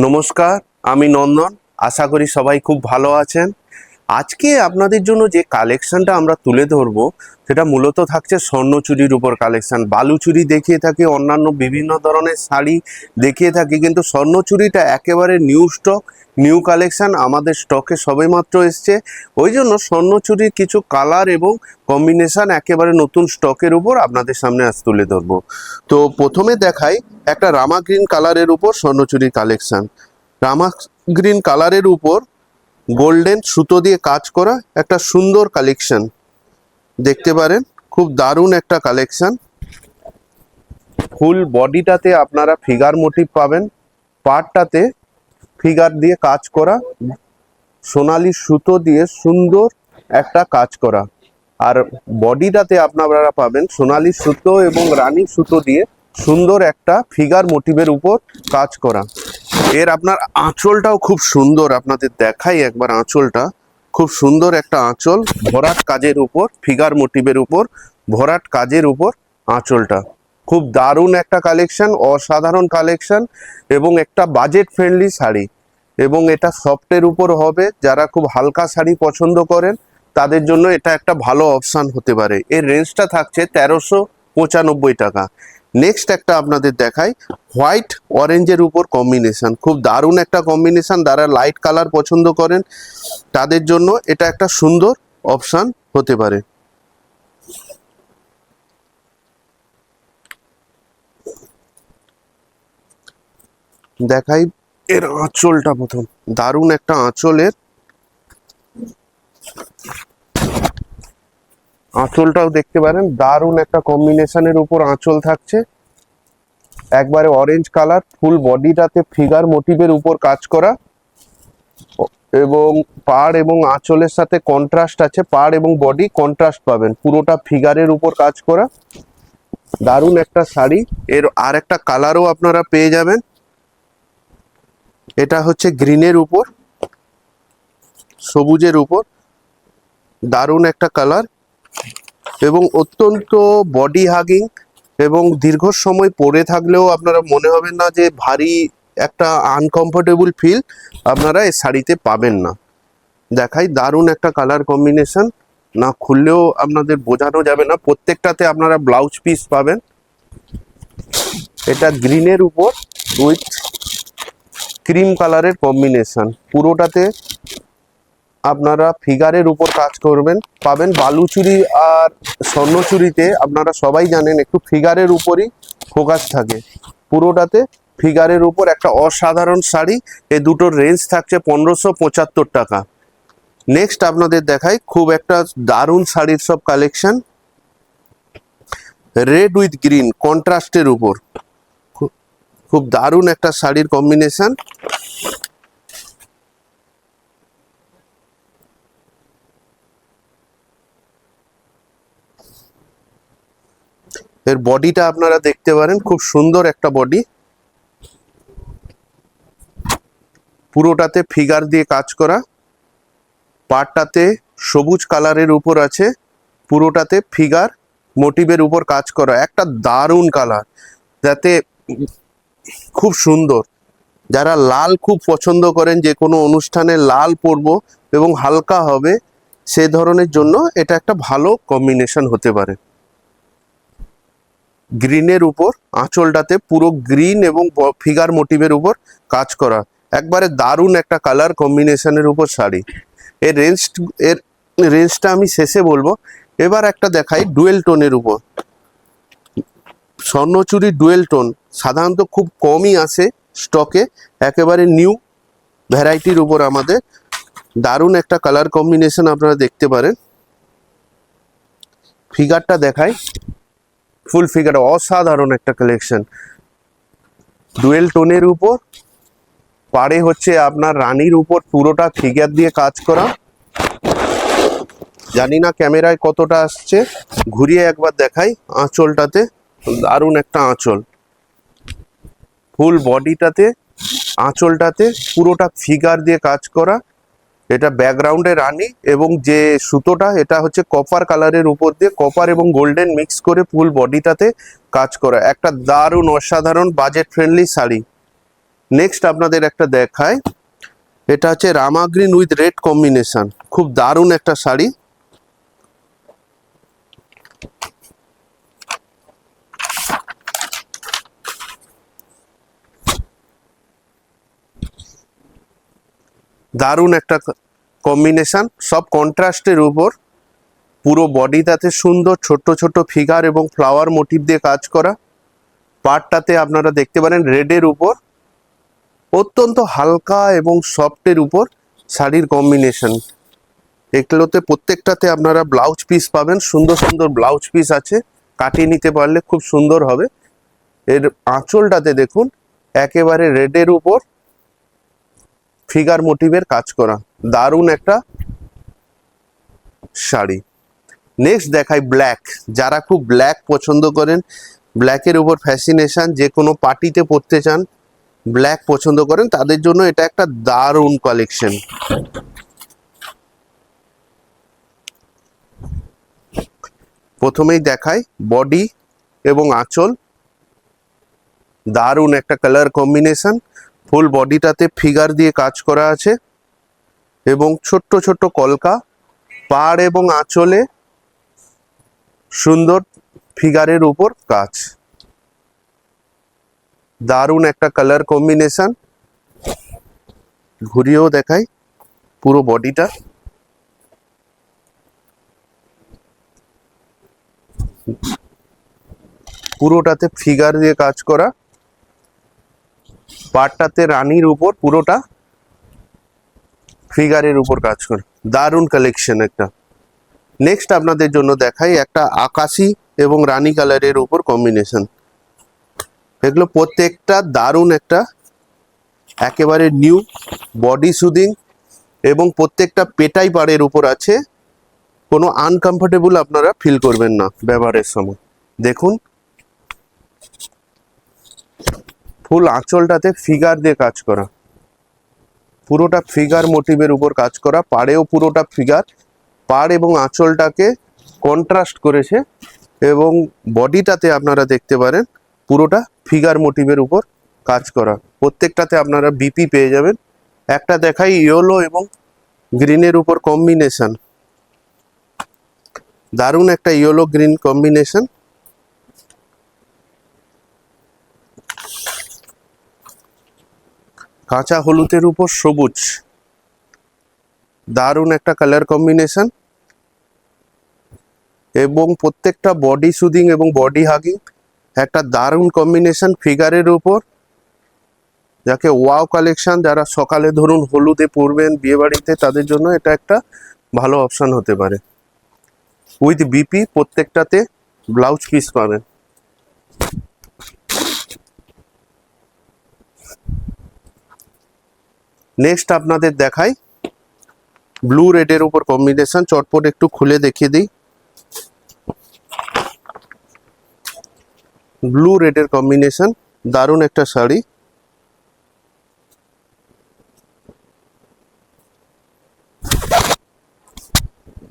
নমস্কার, আমি নন্দন। আশা করি সবাই খুব ভালো আছেন। আজকে আপনাদের জন্য যে কালেকশনটা আমরা তুলে ধরবো সেটা মূলত থাকছে স্বর্ণচুরির উপর কালেকশন। বালুচুরি দেখিয়ে থাকি, অন্যান্য বিভিন্ন ধরনের শাড়ি দেখিয়ে থাকি, কিন্তু স্বর্ণচুরিটা একেবারে নিউ স্টক, নিউ কালেকশন আমাদের স্টকে সবেমাত্র এসছে। ওই জন্য স্বর্ণচুরির কিছু কালার এবং কম্বিনেশন একেবারে নতুন স্টকের উপর আপনাদের সামনে আজ তুলে ধরবো। তো প্রথমে দেখাই একটা রামা গ্রিন কালারের উপর স্বর্ণচুরির কালেকশন। রামা গ্রিন কালারের উপর গোল্ডেন সুতো দিয়ে কাজ করা একটা সুন্দর কালেকশন দেখতে পারেন। খুব দারুণ একটা কালেকশন। ফুল বডিটাতে আপনারা ফিগার মোটিভ পাবেন, পার্টটাতে ফিগার দিয়ে কাজ করা, সোনালি সুতো দিয়ে সুন্দর একটা কাজ করা, আর বডিটাতে আপনারা পাবেন সোনালি সুতো এবং রানী সুতো দিয়ে সুন্দর একটা ফিগার মোটিভের উপর কাজ করা। এর আপনার আঁচলটাও খুব সুন্দর, আপনাদের দেখাই একবার আঁচলটা। খুব সুন্দর একটা আঁচল, ভরাট কাজের উপর, ফিগার মোটিভের উপর ভরাট কাজের উপর আঁচলটা। খুব দারুণ একটা কালেকশন, অসাধারণ কালেকশন এবং একটা বাজেট ফ্রেন্ডলি শাড়ি। এবং এটা সফটের উপর হবে, যারা খুব হালকা শাড়ি পছন্দ করেন তাদের জন্য এটা একটা ভালো অপশান হতে পারে। এর রেঞ্জটা থাকছে 1395 টাকা। নেক্সট একটা আপনাদের দেখাই হোয়াইট অরেঞ্জের উপর কম্বিনেশন। খুব দারুণ একটা কম্বিনেশন, যারা লাইট কালার পছন্দ করেন তাদের জন্য এটা একটা সুন্দর অপশান হতে পারে। দেখাই এর আঁচলটা, প্রথম দারুণ একটা আঁচলের, আঁচলটাও দেখতে পারেন দারুণ একটা কম্বিনেশনের উপর আঁচল থাকছে। একবারে অরেঞ্জ কালার, ফুল বডিটাতে ফিগার মোটিভের উপর কাজ করা এবং পাড় এবং আঁচলের সাথে কন্ট্রাস্ট আছে। পাড় এবং বডি কন্ট্রাস্ট পাবেন, পুরোটা ফিগারের উপর কাজ করা। দারুণ একটা শাড়ি। এর আর একটা কালারও আপনারা পেয়ে যাবেন, এটা হচ্ছে গ্রিনের উপর সবুজের উপর, দারুণ একটা কালার এবং অত্যন্ত বডি হাগিং এবং দীর্ঘ সময় পরে থাকলেও আপনারা মনে হবে না যে ভারী একটা আনকমফোর্টেবল ফিল আপনারা এই শাড়িতে পাবেন না। দেখাই দারুণ একটা কালার কম্বিনেশন, না খুললেও আপনাদের বোঝানো যাবে না। প্রত্যেকটাতে আপনারা ব্লাউজ পিস পাবেন। এটা গ্রিনের উপর উইথ ক্রিম কালারের কম্বিনেশন, পুরোটাতে আপনারা ফিগারের উপর কাজ করবেন পাবেন। বালুচুরি আর স্বর্ণচুরিতে আপনারা সবাই জানেন একটু ফিগারের উপরই ফোকাস থাকে, পুরোটাতে ফিগারের উপর একটা অসাধারণ শাড়ি। এই দুটোর রেঞ্জ থাকছে 1575 টাকা। নেক্সট আপনাদের দেখাই খুব একটা দারুণ শাড়ির সব কালেকশন। রেড উইথ গ্রিন কন্ট্রাস্টের উপর খুব দারুণ একটা শাড়ির কম্বিনেশন। এর বডিটা আপনারা দেখতে পারেন, খুব সুন্দর একটা বডি, পুরোটাতে ফিগার দিয়ে কাজ করা, পাড়টাতে সবুজ কালারের উপর আছে, পুরোটাতে ফিগার মোটিভের উপর কাজ করা। একটা দারুণ কালার, যাতে খুব সুন্দর। যারা লাল খুব পছন্দ করেন, যে কোনো অনুষ্ঠানে লাল পরবো এবং হালকা হবে, সে ধরনের জন্য এটা একটা ভালো কম্বিনেশন হতে পারে। গ্রিনের উপর আঁচলটাতে পুরো গ্রিন এবং ফিগার মোটিভের উপর কাজ করা, একবারে দারুণ একটা কালার কম্বিনেশনের উপর শাড়ি। এর রেঞ্জটা আমি শেষে বলবো। এবার একটা দেখাই ডুয়েল টোনের উপর স্বর্ণচুরি। ডুয়েল টোন সাধারণত খুব কমই আসে স্টকে, একেবারে নিউ ভ্যারাইটির উপর আমাদের দারুণ একটা কালার কম্বিনেশন আপনারা দেখতে পারেন। ফিগারটা দেখাই, ফুল ফিগার, অসাধারণ একটা কালেকশন। ডুয়েল টোনের উপর পাড়ে হচ্ছে আপনার রানীর উপর পুরোটা ফিগার দিয়ে কাজ করা। জানি না ক্যামেরায় কতটা আসছে, ঘুরিয়ে একবার দেখাই। আঁচলটাতে দারুণ একটা আঁচল, ফুল বডিটাতে আঁচলটাতে পুরোটা ফিগার দিয়ে কাজ করা। এটা ব্যাকগ্রাউন্ডে রানী এবং যে সুতোটা এটা হচ্ছে কপার কালারের উপর দিয়ে কপার এবং গোল্ডেন মিক্স করে ফুল বডিটাতে কাজ করা। একটা দারুণ অসাধারণ বাজেট ফ্রেন্ডলি শাড়ি। নেক্সট আপনাদের একটা দেখায়, এটা হচ্ছে রামা গ্রিন উইথ রেড কম্বিনেশন, খুব দারুণ একটা শাড়ি। দারুণ একটা কম্বিনেশন, সব কন্ট্রাস্টের উপর, পুরো বডিটাতে সুন্দর ছোট ছোট ফিগার এবং ফ্লাওয়ার মোটিভ দিয়ে কাজ করা। পাড়টাতে আপনারা দেখতে পারেন রেডের উপর অত্যন্ত হালকা এবং সফটের উপর শাড়ির কম্বিনেশন। এগুলোতে প্রত্যেকটাতে আপনারা ব্লাউজ পিস পাবেন, সুন্দর সুন্দর ব্লাউজ পিস আছে, কাটিয়ে নিতে পারলে খুব সুন্দর হবে। এর আঁচলটাতে দেখুন একেবারে রেডের উপর ফিগার মোটিভের কাজ করা, দারুণ একটা শাড়ি। নেক্সট দেখাই ব্ল্যাক, যারা খুব ব্ল্যাক পছন্দ করেন, ব্ল্যাকের উপর ফ্যাসিনেশন, যে কোনো পার্টিতে পরতে চান, ব্ল্যাক পছন্দ করেন, তাদের জন্য এটা একটা দারুণ কালেকশন। প্রথমেই দেখাই বডি এবং আঁচল, দারুণ একটা কালার কম্বিনেশন, ফুল বডিটাতে ফিগার দিয়ে কাজ করা আছে এবং ছোট্ট ছোট্ট কলকা, পাড় এবং আঁচলে সুন্দর ফিগারের উপর কাজ, দারুণ একটা কালার কম্বিনেশন। ঘুরিয়েও দেখাই পুরো বডিটা, পুরোটাতে ফিগার দিয়ে কাজ করা, পাড়টাতে রানীর উপর পুরোটা ফিগারের উপর কাজ করা, দারুণ কালেকশন একটা। নেক্সট আপনাদের জন্য দেখাই একটা আকাশি এবং রানী কালারের উপর কম্বিনেশন। এগুলো প্রত্যেকটা দারুণ একটা একেবারে নিউ বডি সুদিং এবং প্রত্যেকটা পেটাই পাড়ের উপর আছে, কোনো আনকমফোর্টেবল আপনারা ফিল করবেন না ব্যবহারের সময়। দেখুন ফুল আঁচলটাতে ফিগার দিয়ে কাজ করা, পুরোটা ফিগার মোটিভের উপর কাজ করা, পাড়েও পুরোটা ফিগার, পাড় এবং আঁচলটাকে কন্ট্রাস্ট করেছে এবং বডিটাতে আপনারা দেখতে পারেন পুরোটা ফিগার মোটিভের উপর কাজ করা। প্রত্যেকটাতে আপনারা বিপি পেয়ে যাবেন। একটা দেখাই ইয়েলো এবং গ্রিনের উপর কম্বিনেশন, দারুণ একটা ইয়েলো গ্রিন কম্বিনেশন। কাঁচা হলুদের উপর সবুজ, দারুণ একটা কালার কম্বিনেশন এবং প্রত্যেকটা বডি সুদিং এবং বডি হাগিং, একটা দারুণ কম্বিনেশন ফিগারের উপর, যাকে ওয়াও কালেকশন, যারা সকালে ধরুন হলুদে পরবেন বিয়ে বাড়িতে, তাদের জন্য এটা একটা ভালো অপশন হতে পারে। উইথ বিপি প্রত্যেকটাতে ব্লাউজ পিস পাবেন। নেক্সট আপনাদের দেখাই ব্লু রেডের উপর কম্বিনেশন, চটপট একটু খুলে দেখিয়ে দিই। ব্লু রেডের কম্বিনেশন, দারুণ একটা শাড়ি,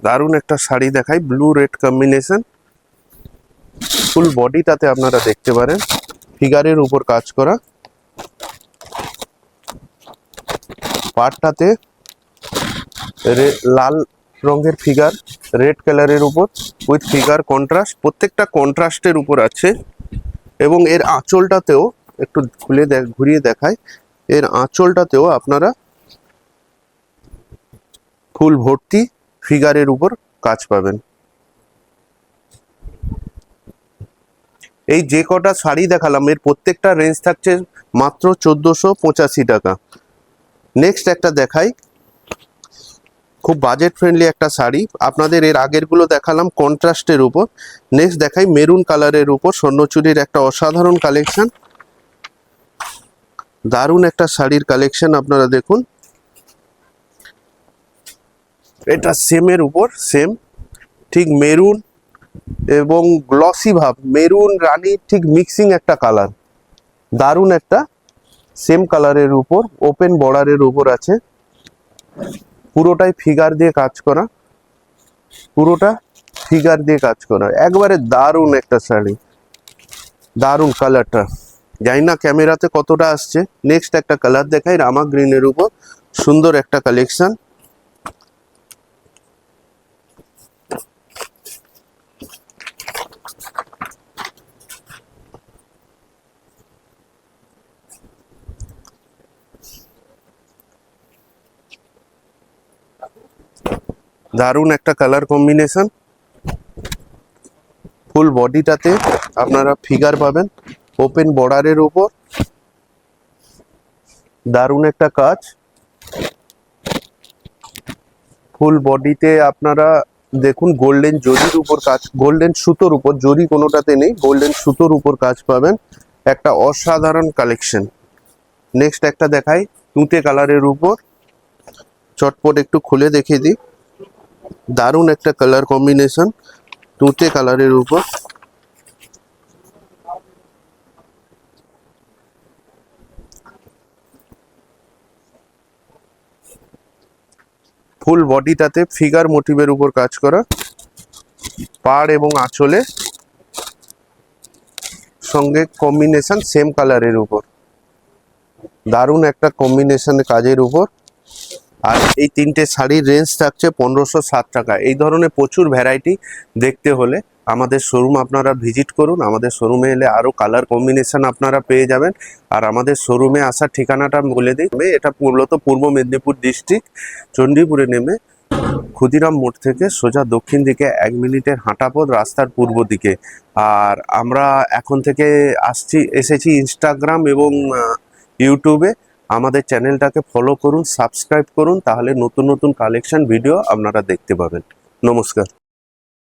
দারুণ একটা শাড়ি দেখাই, ব্লু রেড কম্বিনেশন। ফুল বডিটাতে আপনারা দেখতে পারেন ফিগারের উপর কাজ করা, পাড়টাতে লাল রঙের ফিগার রেড কালারের উপর উইথ ফিগার কন্ট্রাস্ট, প্রত্যেকটা কন্ট্রাস্টের উপর আছে এবং এর আঁচলটাতেও একটু খুলে ঘুরিয়ে দেখায়, এর আঁচলটাতেও আপনারা ফুল ভর্তি ফিগারের উপর কাজ পাবেন। এই যে কটা শাড়ি দেখালাম এর প্রত্যেকটা রেঞ্জ থাকছে মাত্র 1485 টাকা। নেক্সট একটা দেখাই, খুব বাজেট ফ্রেন্ডলি একটা শাড়ি, আপনাদের এর আগেরগুলো দেখালাম কন্ট্রাস্টের উপর, নেক্সট দেখাই মেরুন কালারের উপর স্বর্ণচুরির একটা অসাধারণ কালেকশন, দারুণ একটা শাড়ির কালেকশন। আপনারা দেখুন এটা সেমের উপর সেম, ঠিক মেরুন এবং গ্লসি ভাব, মেরুন রানী ঠিক মিক্সিং একটা কালার, দারুণ একটা সেম কালারের উপর ওপেন বর্ডারের উপর আছে, পুরোটাই ফিগার দিয়ে কাজ করা, পুরোটা ফিগার দিয়ে কাজ করা, একবারে দারুণ একটা শাড়ি, দারুণ কালারটা। জানি না ক্যামেরাতে কতটা আসছে। নেক্সট একটা কালার দেখাই, রামা গ্রিনের উপর সুন্দর একটা কালেকশন। দারুণ একটা কালার কম্বিনেশন। ফুল বডিটাতে আপনারা ফিগার পাবেন, ওপেন বর্ডারের উপর দারুণ একটা কাজ। ফুল বডিতে আপনারা দেখুন গোল্ডেন জরির উপর কাজ, গোল্ডেন সুতোর উপর, জরি কোনোটাতে নেই, গোল্ডেন সুতোর উপর কাজ পাবেন। একটা অসাধারণ কালেকশন। নেক্সট একটা দেখাই তুঁতে কালারের উপর, চটপট একটু খুলে দেখিয়ে দিই। দারুণ একটা কালার কম্বিনেশন, তুঁতে কালারের উপর। ফুল বডিটাতে ফিগার মোটিভের উপর কাজ করা, পাড় এবং আঁচলে সঙ্গে কম্বিনেশন সেম কালারের উপর, দারুণ একটা কম্বিনেশন কাজের উপর। আর এই তিনটে শাড়ির রেঞ্জ থাকছে 1507 টাকা। এই ধরনের প্রচুর ভ্যারাইটি দেখতে হলে আমাদের শোরুম আপনারা ভিজিট করুন। আমাদের শোরুমে এলে আরও কালার কম্বিনেশন আপনারা পেয়ে যাবেন। আর আমাদের শোরুমে আসার ঠিকানাটা বলে দিই, এটা মূলত পূর্ব মেদিনীপুর ডিস্ট্রিক্ট, চণ্ডীপুরে নেমে ক্ষুদিরাম মোড় থেকে সোজা দক্ষিণ দিকে 1 মিনিটের হাঁটা পথ, রাস্তার পূর্ব দিকে। আর আমরা এখন থেকে এসেছি ইনস্টাগ্রাম এবং ইউটিউবে। আমাদের চ্যানেলটাকে ফলো করুন, সাবস্ক্রাইব করুন, তাহলে নতুন নতুন কালেকশন ভিডিও আপনারা দেখতে পাবেন। নমস্কার।